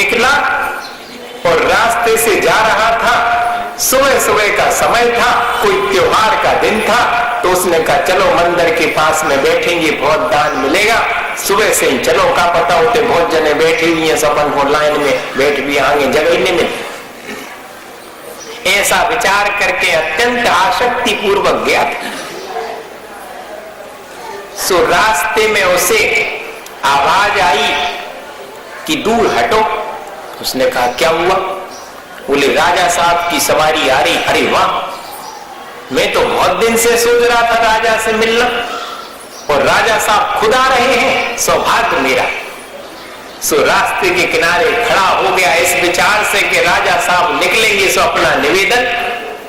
निकला और रास्ते से जा रहा था। सुबह सुबह का समय था, कोई त्योहार का दिन था, तो उसने कहा चलो मंदिर के पास में बैठेंगे, बहुत दान मिलेगा। सुबह से ही चलो, का पता होते बहुत जने बैठे हुई हैं, अपन को लाइन में बैठ भी आएंगे, जगह नहीं मिलती। ऐसा विचार करके अत्यंत आसक्ति पूर्वक गया था। सो रास्ते में उसे आवाज आई कि दूर हटो। उसने कहा क्या हुआ? बोले राजा साहब की सवारी आ रही। अरे वाह, मैं तो बहुत दिन से सोच रहा था राजा से मिलना, और राजा साहब खुद आ रहे हैं, सौभाग्य मेरा। सो रास्ते के किनारे खड़ा हो गया इस विचार से कि राजा साहब निकलेंगे, सो अपना निवेदन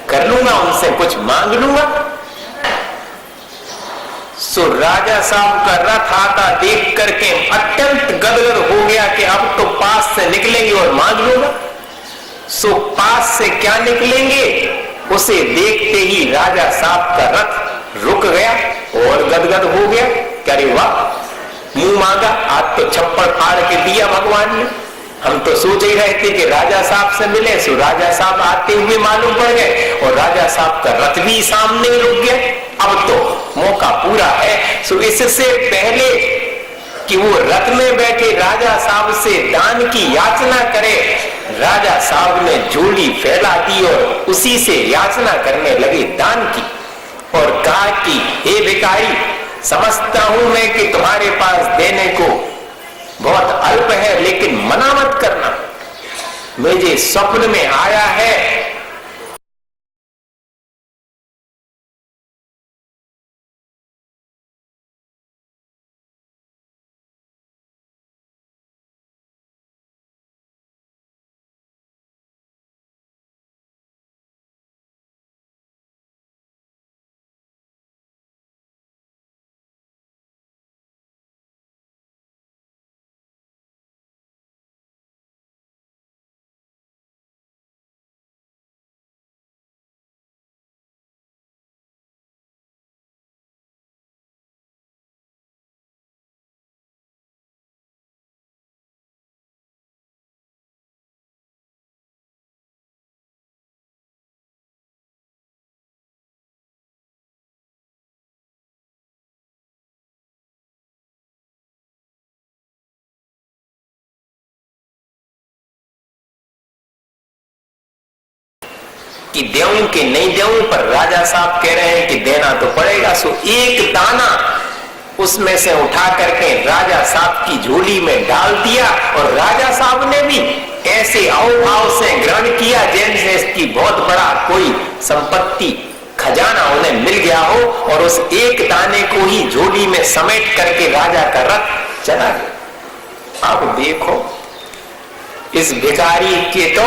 कर लूंगा, उनसे कुछ मांग लूंगा। सो राजा साहब का रथ आता देख करके अत्यंत गदगद हो गया कि अब तो पास से निकलेंगे और मांग लूंगा। सो पास से क्या निकलेंगे, उसे देखते ही राजा साहब का रथ रुक गया और गदगद हो गया। अरे वाह, मुंह मांगा, आज तो छप्पड़ फाड़ के दिया भगवान ने। हम तो सोच ही रहे थे कि राजा साहब से मिले। सो राजा साहब आते हुए मालूम पड़ गए और राजा साहब का रथ भी सामने रुक गया। अब तो मौका पूरा है। सो इससे पहले कि वो रथ में बैठे राजा साहब से दान की याचना करे, राजा साहब ने झोली फैला दी और उसी से याचना करने लगे दान की, और कहा कि हे भिखारी, समझता हूं मैं कि तुम्हारे पास देने को बहुत अल्प है, लेकिन मना मत करना। मुझे स्वप्न में आया है कि देऊं कि नहीं देऊं, पर राजा साहब कह रहे हैं कि देना तो पड़ेगा। सो एक दाना उसमें से उठा करके राजा साहब की झोली में डाल दिया, और राजा साहब ने भी ऐसे अवभाव से ग्रहण किया जैसे इसकी बहुत बड़ा कोई संपत्ति खजाना उन्हें मिल गया हो, और उस एक दाने को ही झोली में समेट करके राजा का रथ चला गया। अब देखो इस भिखारी के तो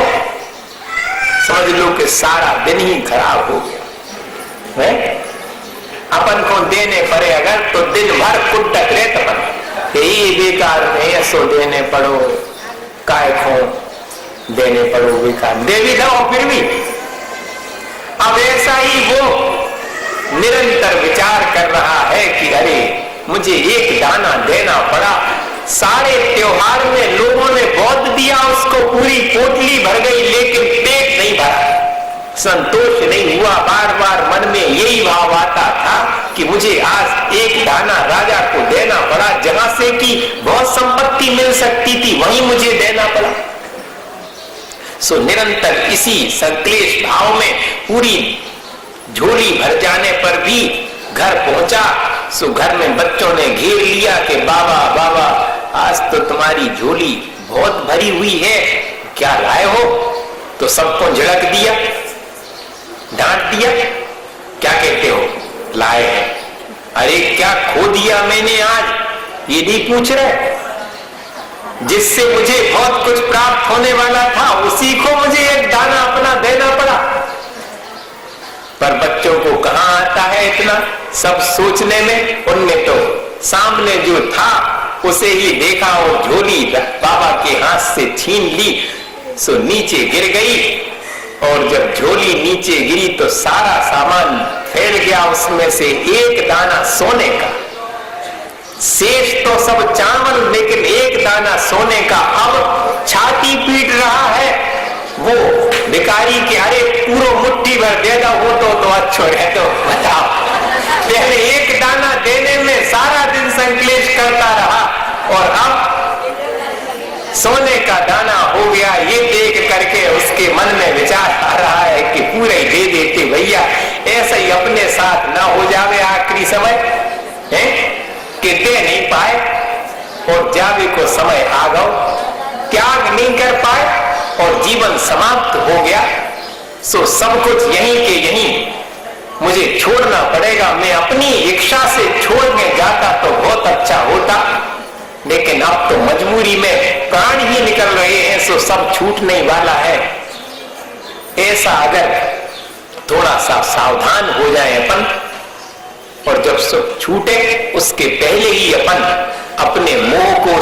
समझ लो कि सारा दिन ही खराब हो गया है। अपन को देने पड़े अगर तो दिन भर कुटक रहे तो यही बेकार में ऐसो देने पड़ो, काय खो देने पड़ो बेकार, दे भी दो फिर भी। अब ऐसा ही वो निरंतर विचार कर रहा है कि अरे मुझे एक दाना देना पड़ा। सारे त्योहार में लोगों ने बहुत दिया, उसको पूरी पोटली भर गई, लेकिन पेट नहीं भरा, संतोष नहीं हुआ। बार बार मन में यही भाव आता था कि मुझे आज एक दाना राजा को देना पड़ा, जहां से कि बहुत संपत्ति मिल सकती थी वहीं मुझे देना पड़ा। सो निरंतर इसी संक्लेश भाव में पूरी झोली भर जाने पर भी घर पहुंचा। सो घर में बच्चों ने घेर लिया कि बाबा बाबा, आज तो तुम्हारी झोली बहुत भरी हुई है, क्या लाए हो? तो सबको झड़क दिया, डांट दिया, क्या कहते हो लाए हैं? अरे क्या खो दिया मैंने आज, ये नहीं पूछ रहे। जिससे मुझे बहुत कुछ प्राप्त होने वाला था उसी को मुझे एक दाना अपना देना पड़ा। पर बच्चों को कहां आता है इतना सब सोचने में। उनने तो सामने जो था उसे ही देखा और झोली बाबा के हाथ से छीन ली। सो नीचे गिर गई, और जब झोली नीचे गिरी तो सारा सामान फैल गया, उसमें से एक दाना सोने का। शेष तो सब चावल, लेकिन एक दाना सोने का। अब छाती भिखारी के अरे पूरा मुट्ठी भर दे दो हो तो अच्छो रह तो बताओ, पहले एक दाना देने में सारा दिन संकलेश करता रहा और अब सोने का दाना हो गया। ये देख करके उसके मन में विचार आ रहा है कि पूरे ही दे देते भैया, ऐसा ही अपने साथ ना हो जावे आखिरी समय है कि दे नहीं पाए और जावे को समय आ गो, त्याग नहीं कर पाए और जीवन समाप्त हो गया। सो सब कुछ यहीं के यहीं मुझे छोड़ना पड़ेगा। मैं अपनी इच्छा से छोड़ने जाता तो बहुत अच्छा होता, लेकिन अब तो मजबूरी में प्राण ही निकल रहे हैं, सो सब छूटने वाला है। ऐसा अगर थोड़ा सा सावधान हो जाए अपन, और जब सब छूटे उसके पहले ही अपन अपने मोह को